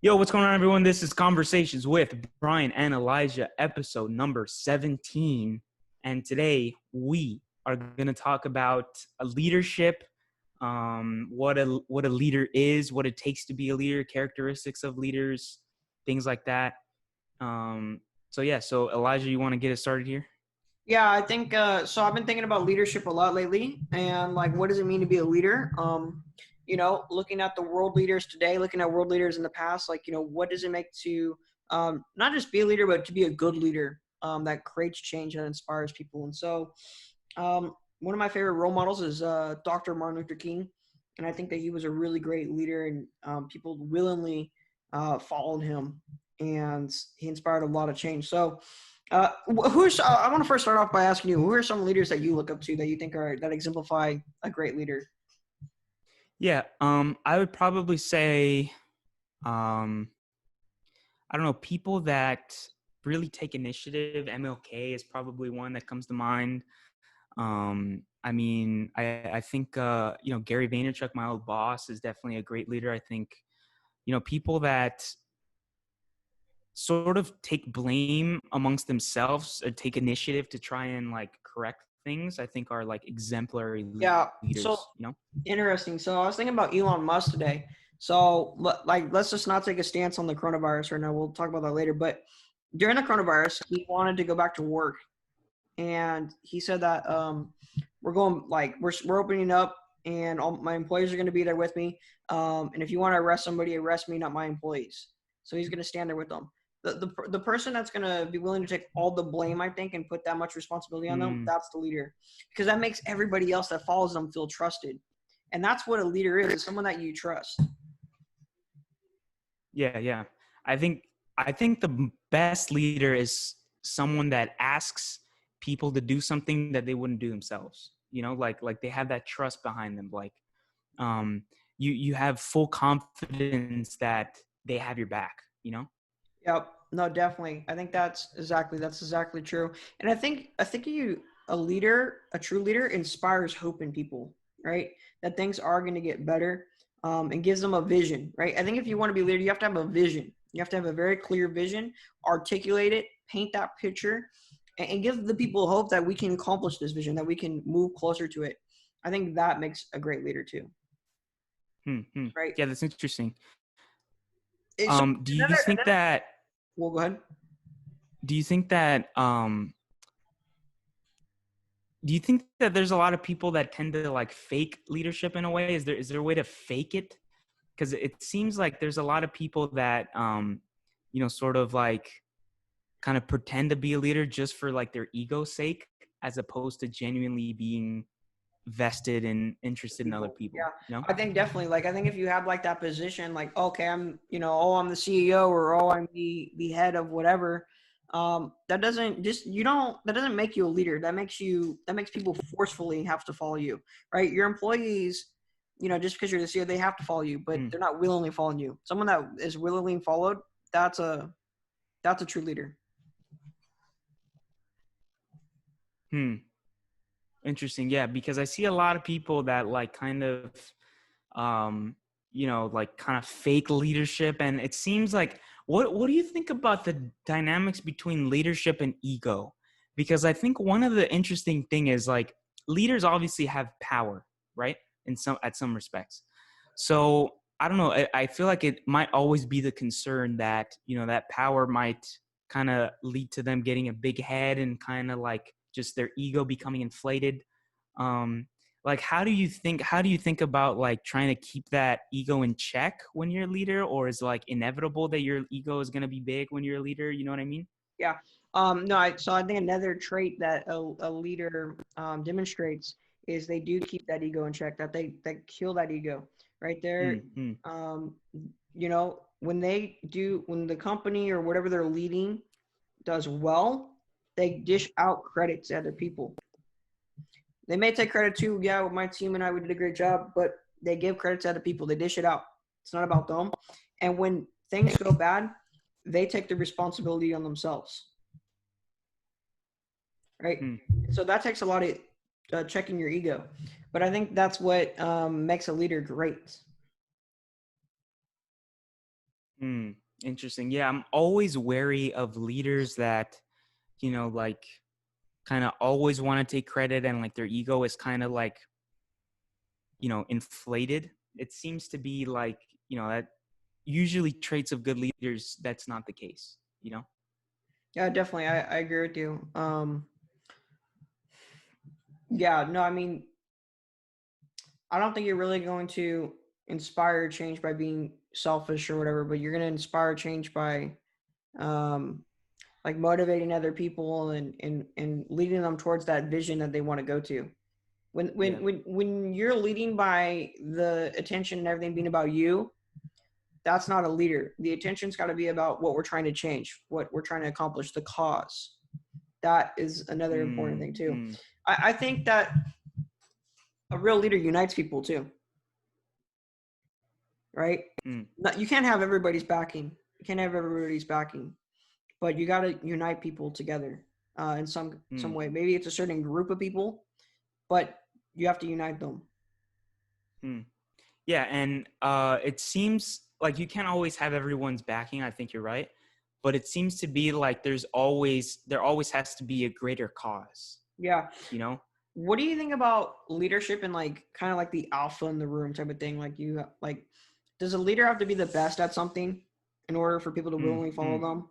Yo, what's going on, everyone? This is Conversations with Brian and Elijah, episode number 17. And today we are going to talk about leadership, what a leader is, what it takes to be a leader, characteristics of leaders, things like that. So Elijah, you want to get us started here? Yeah, I think so. I've been thinking about leadership a lot lately, and like, what does it mean to be a leader? Looking at the world leaders today, looking at world leaders in the past, what does it make to not just be a leader, but to be a good leader that creates change and inspires people? And so, one of my favorite role models is Dr. Martin Luther King, and I think that he was a really great leader, and people willingly followed him, and he inspired a lot of change. So. I want to first start off by asking you, who are some leaders that you look up to that you think that exemplify a great leader? Yeah, I would probably say, I don't know, people that really take initiative. MLK is probably one that comes to mind. I think, Gary Vaynerchuk, my old boss, is definitely a great leader. I think, people that sort of take blame amongst themselves or take initiative to try and correct things, I think are like exemplary Yeah. So leaders. interesting. So I was thinking about Elon Musk today. So let's just not take a stance on the coronavirus right now. We'll talk about that later. But during the coronavirus, he wanted to go back to work, and he said that we're opening up, and all my employees are going to be there with me. And if you want to arrest somebody, arrest me, not my employees. So he's going to stand there with them. The person that's going to be willing to take all the blame, I think, and put that much responsibility on them, that's the leader, because that makes everybody else that follows them feel trusted. And that's what a leader is someone that you trust. Yeah. I think the best leader is someone that asks people to do something that they wouldn't do themselves. Like they have that trust behind them. Like, you have full confidence that they have your back. Yep. No, definitely. I think that's exactly true. And I think a true leader inspires hope in people, right? That things are going to get better, and gives them a vision, right? I think if you want to be a leader, you have to have a vision. You have to have a very clear vision, articulate it, paint that picture, and give the people hope that we can accomplish this vision, that we can move closer to it. I think that makes a great leader too, right? Yeah, that's interesting. So Do you think that well, go ahead. do you think that do you think that there's a lot of people that tend to like fake leadership in a way? Is there a way to fake it? Because it seems like there's a lot of people that sort of like kind of pretend to be a leader just for like their ego's sake, as opposed to genuinely being vested and interested in other people. Yeah, I think definitely. Like, I think if you have like that position, like, okay, I'm the CEO, or I'm the head of whatever. That doesn't make you a leader. That makes people forcefully have to follow you, right? Your employees, just because you're the CEO, they have to follow you, but they're not willingly following you. Someone that is willingly followed, that's a true leader. Interesting. Yeah, because I see a lot of people that like kind of like kind of fake leadership. And it seems like, what do you think about the dynamics between leadership and ego? Because I think one of the interesting thing is, like, leaders obviously have power, right? At some respects. So I don't know. I feel like it might always be the concern that, that power might kind of lead to them getting a big head and kind of like just their ego becoming inflated. Like, how do you think about like trying to keep that ego in check when you're a leader? Or is it like inevitable that your ego is going to be big when you're a leader? You know what I mean? Yeah. No, so I think another trait that a leader demonstrates is they do keep that ego in check, that they kill that ego right there. Um, when the company or whatever they're leading does well, they dish out credit to other people. They may take credit too. Yeah, with my team and we did a great job, but they give credit to other people. They dish it out. It's not about them. And when things go bad, they take the responsibility on themselves. Right? So that takes a lot of checking your ego. But I think that's what makes a leader great. Hmm. Interesting. Yeah, I'm always wary of leaders that, like kind of always want to take credit and like their ego is kind of like, inflated. It seems to be like, that usually traits of good leaders, that's not the case. Yeah, definitely. I agree with you. Yeah, no, I mean, I don't think you're really going to inspire change by being selfish or whatever, but you're going to inspire change by um, like motivating other people and leading them towards that vision that they want to go to. Yeah. When you're leading by the attention and everything being about you, that's not a leader. The attention's got to be about what we're trying to change, what we're trying to accomplish, the cause. That is another important Mm, thing too. mm, I think that a real leader unites people too, right? mm, You can't have everybody's backing. You can't have everybody's backing, but you got to unite people together in some mm, way. Maybe it's a certain group of people, but you have to unite them. mm. Yeah, and it seems like you can't always have everyone's backing. I think you're right, but it seems to be like there always has to be a greater cause. Yeah. You know? What do you think about leadership and like kind of like the alpha in the room type of thing? Like does a leader have to be the best at something in order for people to Mm, willingly follow mm, them?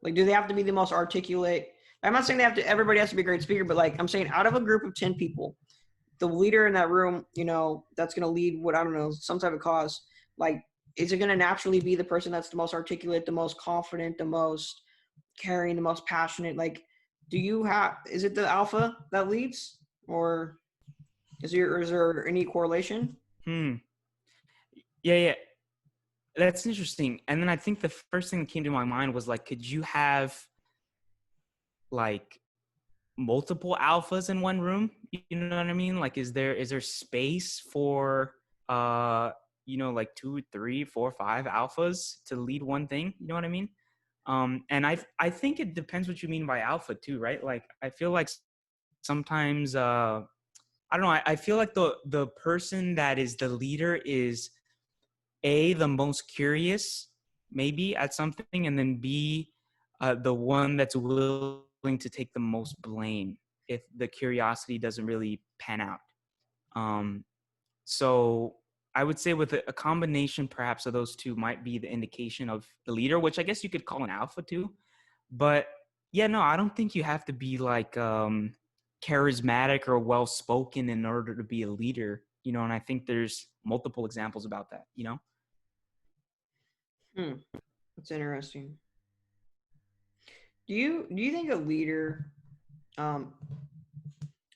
Like, do they have to be the most articulate? I'm not saying everybody has to be a great speaker, but like I'm saying out of a group of 10 people, the leader in that room, that's going to lead what, I don't know, some type of cause. Like, is it going to naturally be the person that's the most articulate, the most confident, the most caring, the most passionate? Like, is it the alpha that leads, or is there any correlation? hmm. Yeah, yeah. That's interesting. And then I think the first thing that came to my mind was like, could you have like multiple alphas in one room? You know what I mean? Like, is there space for like 2, 3, 4, 5 alphas to lead one thing? You know what I mean? And I think it depends what you mean by alpha too, right? Like, I feel like sometimes I don't know. I feel like the person that is the leader is the most curious, maybe at something, and then B, the one that's willing to take the most blame if the curiosity doesn't really pan out. Um, so I would say with a combination, perhaps of those two might be the indication of the leader, which I guess you could call an alpha too. But yeah, no, I don't think you have to be like charismatic or well spoken in order to be a leader. And I think there's multiple examples about that. Hmm, that's interesting. Do you think a leader um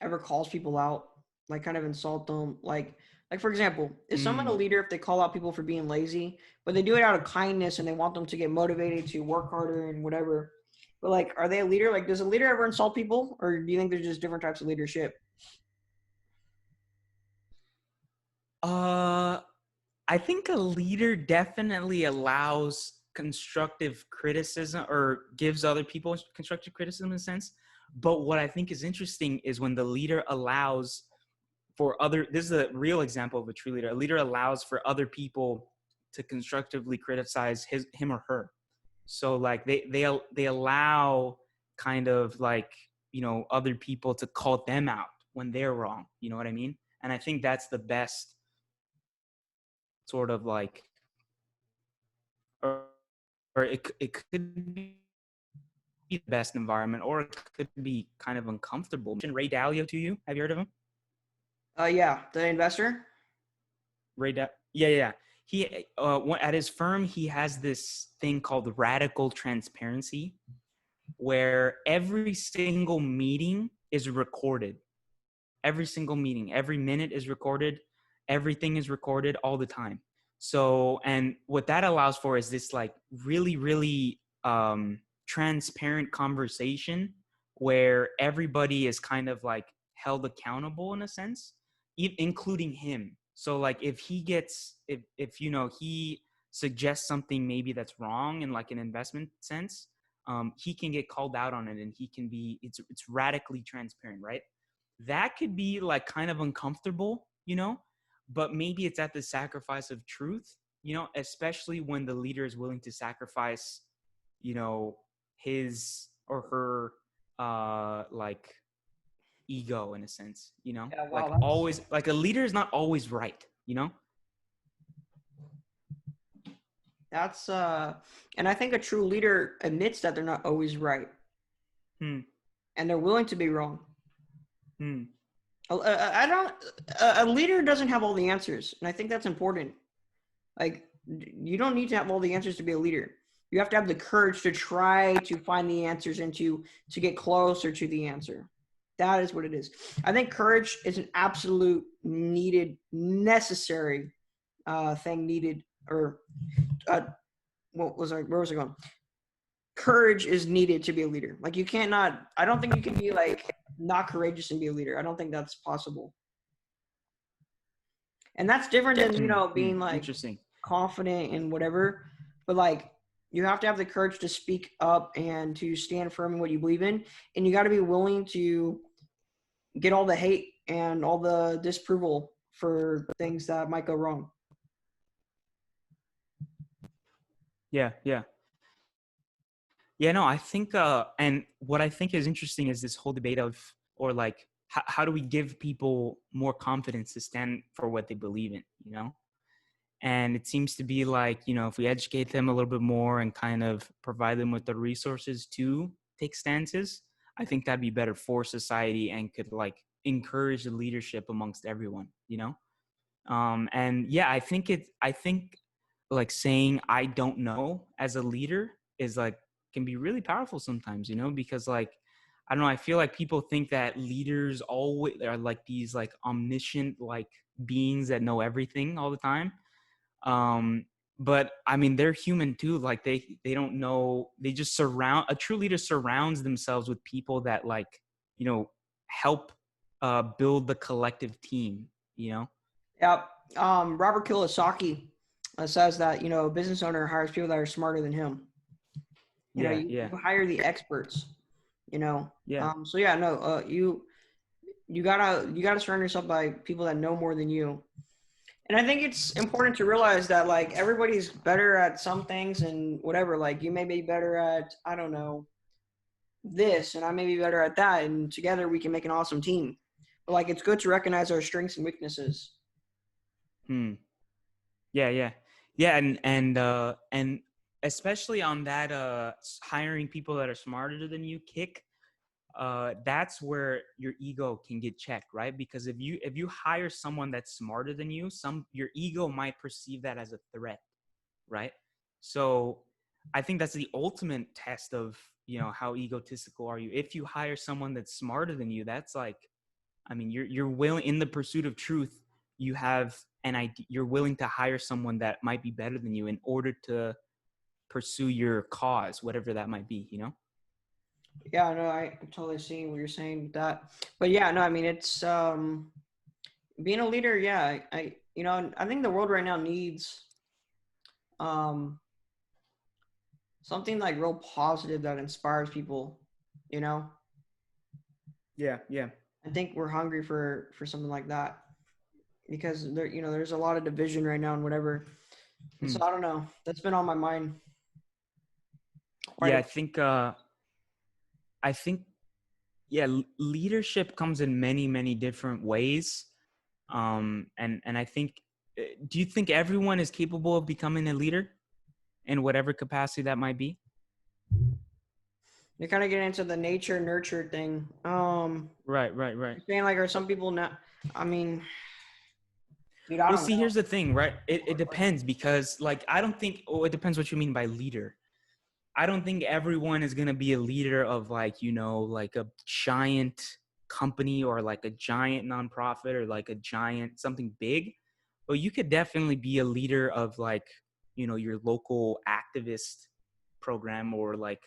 ever calls people out, like kind of insult them, like for example, is someone a Mm. leader if they call out people for being lazy, but they do it out of kindness and they want them to get motivated to work harder and whatever? But like, are they a leader? Like, does a leader ever insult people, or do you think there's just different types of leadership? Uh, I think a leader definitely allows constructive criticism or gives other people constructive criticism in a sense. But what I think is interesting is when the leader allows this is a real example of a true leader. A leader allows for other people to constructively criticize him or her. So like they allow kind of like, other people to call them out when they're wrong. You know what I mean? And I think that's the best sort of like, or, or it could be the best environment, or it could be kind of uncomfortable. Ray Dalio to you? Have you heard of him? Yeah, the investor. Yeah, yeah. He at his firm he has this thing called radical transparency, where every single meeting is recorded. Every single meeting, every minute is recorded. Everything is recorded all the time. So, and what that allows for is this like really, really transparent conversation where everybody is kind of like held accountable in a sense, including him. So like if he suggests something maybe that's wrong in like an investment sense, he can get called out on it, and it's radically transparent, right? That could be like kind of uncomfortable, but maybe it's at the sacrifice of truth. especially when the leader is willing to sacrifice, his or her like ego in a sense, Yeah, like wow, that's always, like a leader is not always right. that's and I think a true leader admits that they're not always right Hmm. and they're willing to be wrong. Hmm. I don't. A leader doesn't have all the answers, and I think that's important. Like, you don't need to have all the answers to be a leader. You have to have the courage to try to find the answers and to get closer to the answer. That is what it is. I think courage is an absolute needed, necessary thing needed, or where was I going? Courage is needed to be a leader. Like, you can't not. I don't think you can be like not courageous and be a leader. I don't think that's possible. And that's different than being like Interesting. confident and whatever, but like you have to have the courage to speak up and to stand firm in what you believe in, and you got to be willing to get all the hate and all the disapproval for things that might go wrong. Yeah, no, I think and what I think is interesting is this whole debate of, or like, how do we give people more confidence to stand for what they believe in. And it seems to be like, if we educate them a little bit more and kind of provide them with the resources to take stances, I think that'd be better for society and could like encourage the leadership amongst everyone. And yeah, I think like saying I don't know as a leader is like can be really powerful sometimes, because like I don't know, I feel like people think that leaders always are like these like omniscient like beings that know everything all the time. um but I mean, they're human too. Like they don't know, they just surround a true leader surrounds themselves with people that like help build the collective team. Yep. Robert Kiyosaki says that a business owner hires people that are smarter than him. Yeah, You yeah, hire the experts. yeah. So yeah, no, you gotta surround yourself by people that know more than you. And I think it's important to realize that like everybody's better at some things and whatever. Like you may be better at, I don't know, this, and I may be better at that, and together we can make an awesome team. But like it's good to recognize our strengths and weaknesses. Hmm. Yeah, and especially on that hiring people that are smarter than you kick, that's where your ego can get checked, right? Because if you hire someone that's smarter than you, your ego might perceive that as a threat, right? So I think that's the ultimate test of how egotistical are you. If you hire someone that's smarter than you, that's like, I mean, you're willing, in the pursuit of truth, you have an idea, you're willing to hire someone that might be better than you in order to pursue your cause, whatever that might be. Yeah, no, I'm totally seeing what you're saying with that. But yeah, no, I mean it's being a leader. Yeah, I think the world right now needs um something like real positive that inspires people. You know, Yeah. I think we're hungry for something like that because there's a lot of division right now and whatever. And Hmm. so I don't know. That's been on my mind quite Yeah, a. I think yeah, leadership comes in many different ways. And I think, do you think everyone is capable of becoming a leader in whatever capacity that might be? You're kind of getting into the nature nurture thing. Right. Saying like, are some people not? I mean, dude, I Well, don't see, know. here's the thing, right? It depends, because like I don't think, it depends what you mean by leader. I don't think everyone is going to be a leader of like, like a giant company or like a giant nonprofit or like a giant something big. But you could definitely be a leader of like, your local activist program or like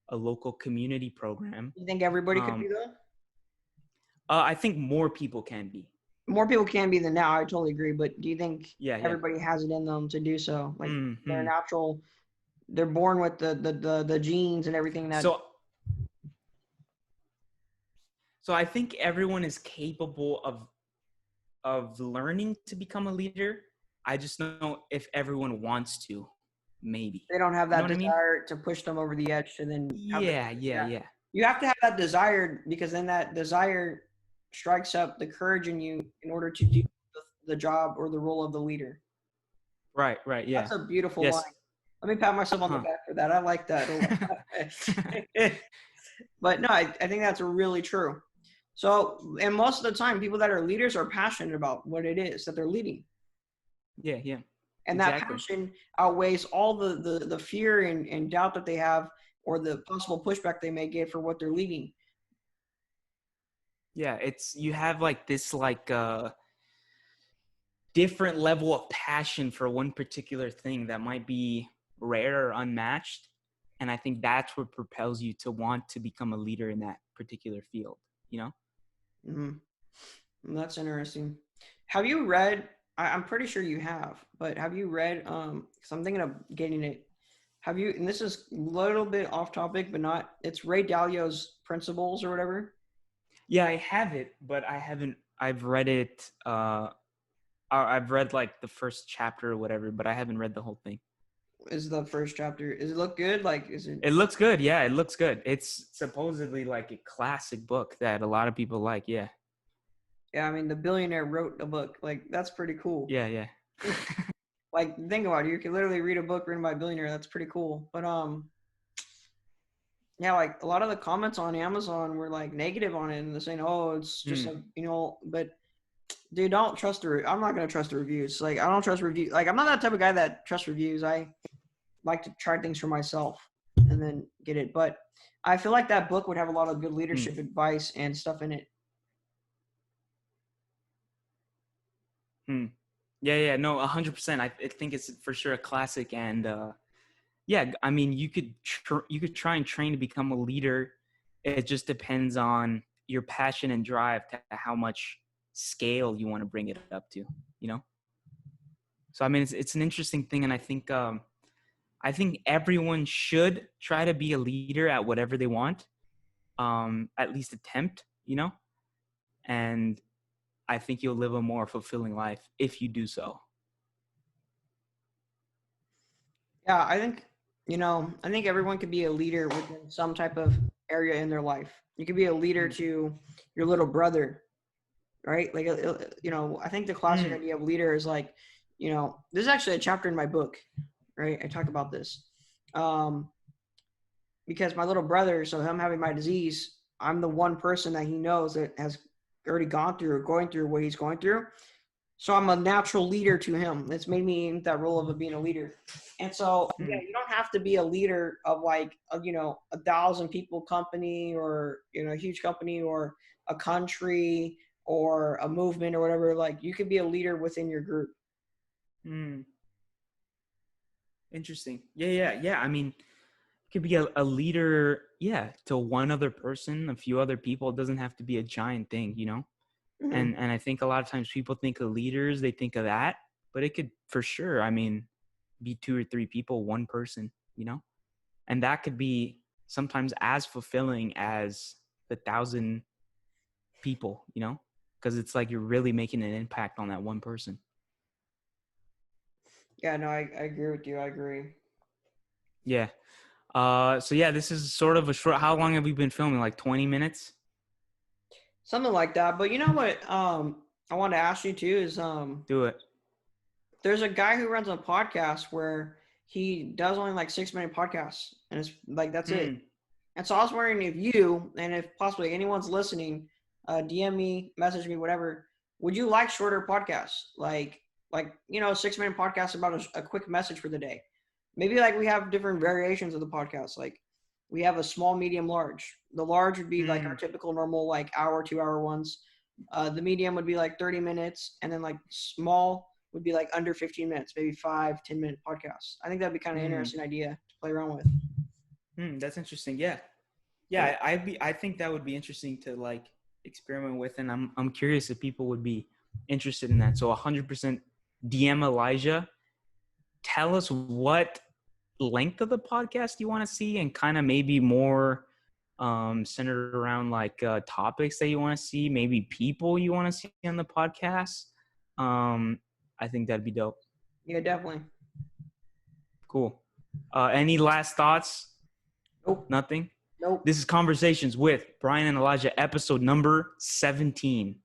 a local community program. You think everybody could Um, do that? I think more people can be. More people can be than now. I totally agree. But do you think Yeah. everybody has it in them to do so? Like they're Hmm. natural, they're born with the genes and everything that. So, so I think everyone is capable of learning to become a leader. I just don't know if everyone wants to. Maybe. They don't have You know that what I mean? desire to push them over the edge to then have the Yeah, yeah, yeah. yeah. You have to have that desire because then that desire strikes up the courage in you in order to do the job or the role of the leader. Right, right, yeah. That's a beautiful line. Yes. Let me pat myself on the Huh. back for that. I like that a lot. But no, I think that's really true. So, and most of the time, people that are leaders are passionate about what it is that they're leading. Yeah, yeah. And that Exactly. passion outweighs all the fear and doubt that they have or the possible pushback they may get for what they're leading. Yeah, it's you have like this like different level of passion for one particular thing that might be rare or unmatched. And I think that's what propels you to want to become a leader in that particular field, you know? That's interesting. Have you read? I'm pretty sure you have, but have you read? Because I'm thinking of getting it. Have you? And this is a little bit off topic, but not. It's Ray Dalio's Principles or whatever. Yeah, I have it, but I haven't I've read it I've read like the first chapter or whatever, but I haven't read the whole thing. Is the first chapter? Does it look good? Like, is it? It looks good. Yeah, it looks good. It's supposedly like a classic book that a lot of people like. Yeah. Yeah, I mean, the billionaire wrote a book. Like, that's pretty cool. Yeah, yeah. Like, think about it. You can literally read a book written by a billionaire. That's pretty cool. But yeah, like a lot of the comments on Amazon were like negative on it, and they're saying, "Oh, it's just Hmm. a But dude, don't trust I'm not gonna trust the reviews. Like, I don't trust reviews. Like, I'm not that type of guy that trusts reviews. I like to try things for myself and then get it. But I feel like that book would have a lot of good Hmm. leadership advice and stuff in it. Hmm. Yeah, yeah. No, 100%. I think it's for sure a classic, and yeah, I mean, you could try and train to become a leader. It just depends on your passion and drive to how much scale you want to bring it up to, you know? So I mean, it's an interesting thing, and I think everyone should try to be a leader at whatever they want, at least attempt, you know? And I think you'll live a more fulfilling life if you do so. Yeah, I think everyone could be a leader within some type of area in their life. You could be a leader Mm. to your little brother, right? Like, I think the classic Mm. idea of leader is like, this is actually a chapter in my book, right? I talk about this. Um, because my little brother, so him having my disease, I'm the one person that he knows that has already gone through or going through what he's going through. So I'm a natural leader to him. It's made me in that role of being a leader. And so, yeah, Mm. you don't have to be a leader of like, 1,000 people company or, a huge company or a country or a movement or whatever. Like, you could be a leader within your group. Mm. Interesting. Yeah, yeah, yeah. I mean, it could be a leader, yeah, to one other person, a few other people. It doesn't have to be a giant thing, you know? Mm-hmm. And I think a lot of times people think of leaders, they think of that, but it could for sure, I mean, be two or three people, one person, you know? And that could be sometimes as fulfilling as the 1,000 people, you know? Because it's like you're really making an impact on that one person. Yeah, no, I agree with you. I agree. Yeah. So yeah, this is sort of a short. How long have we been filming? Like 20 minutes? Something like that. But you know what? I want to ask you too is Do it. there's a guy who runs a podcast where he does only like 6-minute podcasts, and it's like that's it. Hmm. And so I was wondering if you and if possibly anyone's listening, DM me, message me, whatever. Would you like shorter podcasts, like 6-minute podcasts about a quick message for the day? Maybe like we have different variations of the podcast. Like we have a small, medium, large. The large would be like our Hmm. typical normal like hour, 2 hour ones. The medium would be like 30 minutes, and then like small would be like under 15 minutes, maybe 5-10 minute podcasts. I think that'd be kind of Hmm. interesting idea to play around with. Hmm. That's interesting. Yeah. Yeah. Yeah. I think that would be interesting to like experiment with, and I'm curious if people would be interested in that. So 100% DM Elijah. Tell us what length of the podcast you want to see, and kind of maybe more centered around like topics that you want to see, maybe people you want to see on the podcast. I think that'd be dope. Yeah, definitely. Cool. Any last thoughts? Nope. Nothing? Nope. This is Conversations with Brian and Elijah, episode number 17.